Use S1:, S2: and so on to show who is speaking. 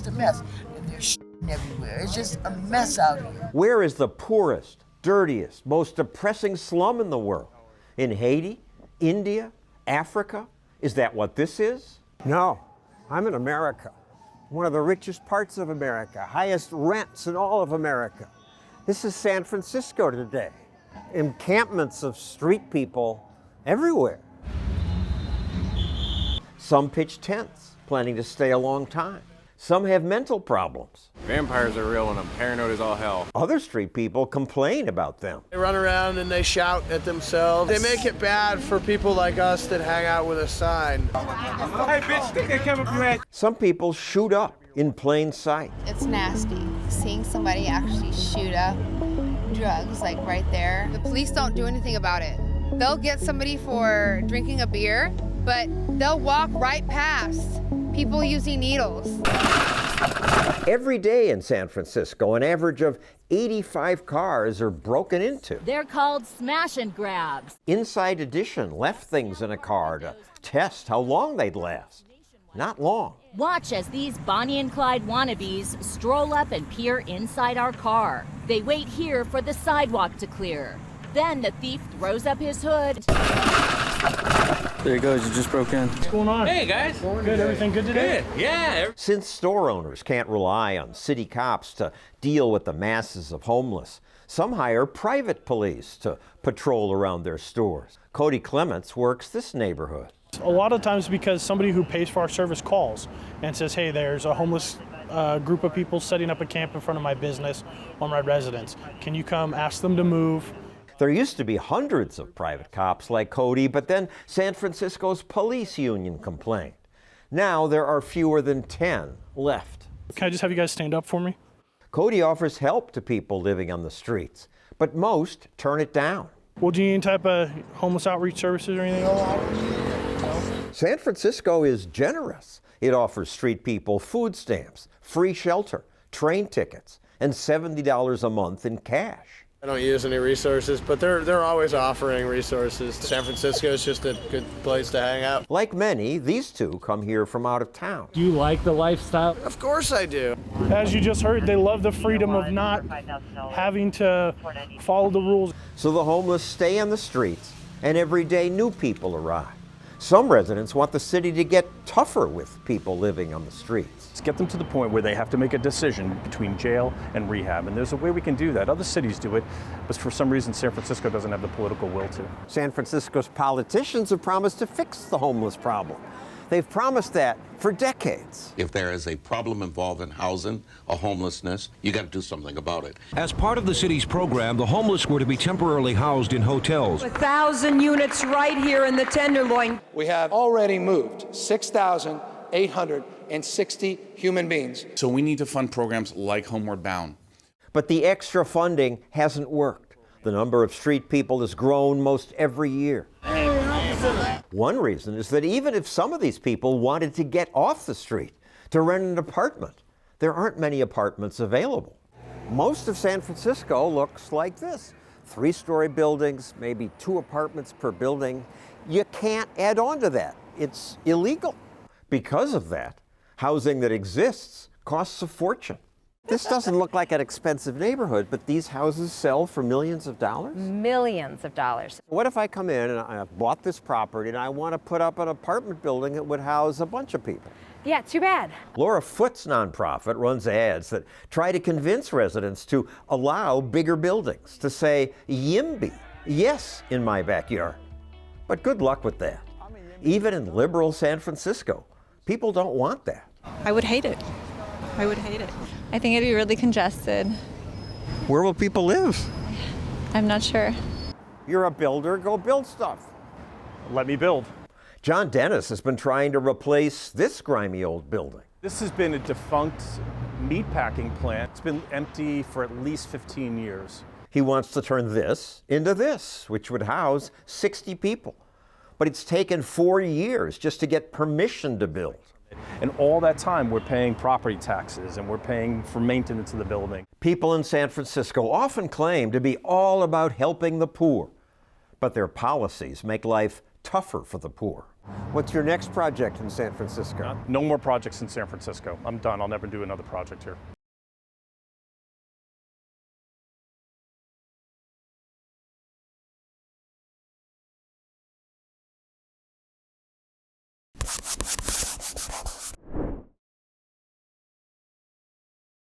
S1: just a mess. There's everywhere. It's just a mess out here.
S2: Where is the poorest, dirtiest, most depressing slum in the world? In Haiti? India? Africa? Is that what this is?
S3: No, I'm in America. One of the richest parts of America, highest rents in all of America. This is San Francisco today. Encampments of street people everywhere.
S2: Some pitch tents, planning to stay a long time. Some have mental problems.
S4: Vampires are real and I'm paranoid as all hell.
S2: Other street people complain about them.
S5: They run around and they shout at themselves. They make it bad for people like us that hang out with a sign.
S4: Hey bitch, stick that camera up your ass.
S2: Some people shoot up in plain sight.
S6: It's nasty seeing somebody actually shoot up drugs like right there. The police don't do anything about it. They'll get somebody for drinking a beer, but they'll walk right past people using needles.
S2: Every day in San Francisco, an average of 85 cars are broken into.
S7: They're called smash and grabs.
S2: Inside Edition left things in a car to test how long they'd last. Not long.
S7: Watch as these Bonnie and Clyde wannabes stroll up and peer inside our car. They wait here for the sidewalk to clear. Then the thief throws up his hood.
S8: There he goes, you just broke in.
S9: What's going on?
S4: Hey guys.
S9: Good, everything good today?
S4: Good, yeah.
S2: Since store owners can't rely on city cops to deal with the masses of homeless, some hire private police to patrol around their stores. Cody Clements works this neighborhood.
S9: A lot of times because somebody who pays for our service calls and says, hey, there's a homeless group of people setting up a camp in front of my business or my residence. Can you come ask them to move?
S2: There used to be hundreds of private cops like Cody, but then San Francisco's police union complained. Now there are fewer than 10 left.
S9: Can I just have you guys stand up for me?
S2: Cody offers help to people living on the streets, but most turn it down.
S9: Well, do you need any type of homeless outreach services or anything?
S2: San Francisco is generous. It offers street people food stamps, free shelter, train tickets, and $70 a month in cash.
S5: I don't use any resources, but they're always offering resources. San Francisco is just a good place to hang out.
S2: Like many, these two come here from out of town.
S10: Do you like the lifestyle?
S5: Of course I do.
S9: As you just heard, they love the freedom of not having to follow the rules.
S2: So the homeless stay on the streets, and every day new people arrive. Some residents want the city to get tougher with people living on the streets.
S11: Let's get them to the point where they have to make a decision between jail and rehab, and there's a way we can do that. Other cities do it, but for some reason San Francisco doesn't have the political will to.
S3: San Francisco's politicians have promised to fix the homeless problem. They've promised that for decades.
S12: If there is a problem involved in housing or homelessness, you got to do something about it.
S13: As part of the city's program, the homeless were to be temporarily housed in hotels.
S14: 1,000 units right here in the Tenderloin.
S15: We have already moved 6,860 human beings.
S16: So we need to fund programs like Homeward Bound.
S2: But the extra funding hasn't worked. The number of street people has grown most every year. One reason is that even if some of these people wanted to get off the street to rent an apartment, there aren't many apartments available.
S3: Most of San Francisco looks like this. 3-story buildings, maybe 2 apartments per building. You can't add on to that. It's illegal.
S2: Because of that, housing that exists costs a fortune.
S3: This doesn't look like an expensive neighborhood, but these houses sell for millions of dollars?
S17: Millions of dollars.
S3: What if I come in and I bought this property and I want to put up an apartment building that would house a bunch of people?
S17: Yeah, too bad.
S2: Laura Foote's nonprofit runs ads that try to convince residents to allow bigger buildings, to say, YIMBY, yes, in my backyard. But good luck with that. Even in liberal San Francisco, people don't want that.
S18: I would hate it. I would hate it. I think it'd be really congested.
S3: Where will people live?
S18: I'm not sure.
S3: You're a builder, go build stuff.
S11: Let me build.
S2: John Dennis has been trying to replace this grimy old building.
S11: This has been a defunct meatpacking plant. It's been empty for at least 15 years.
S2: He wants to turn this into this, which would house 60 people. But it's taken 4 years just to get permission to build.
S11: And all that time, we're paying property taxes and we're paying for maintenance of the building.
S2: People in San Francisco often claim to be all about helping the poor, but their policies make life tougher for the poor.
S3: What's your next project in San Francisco?
S11: No more projects in San Francisco. I'm done. I'll never do another project here.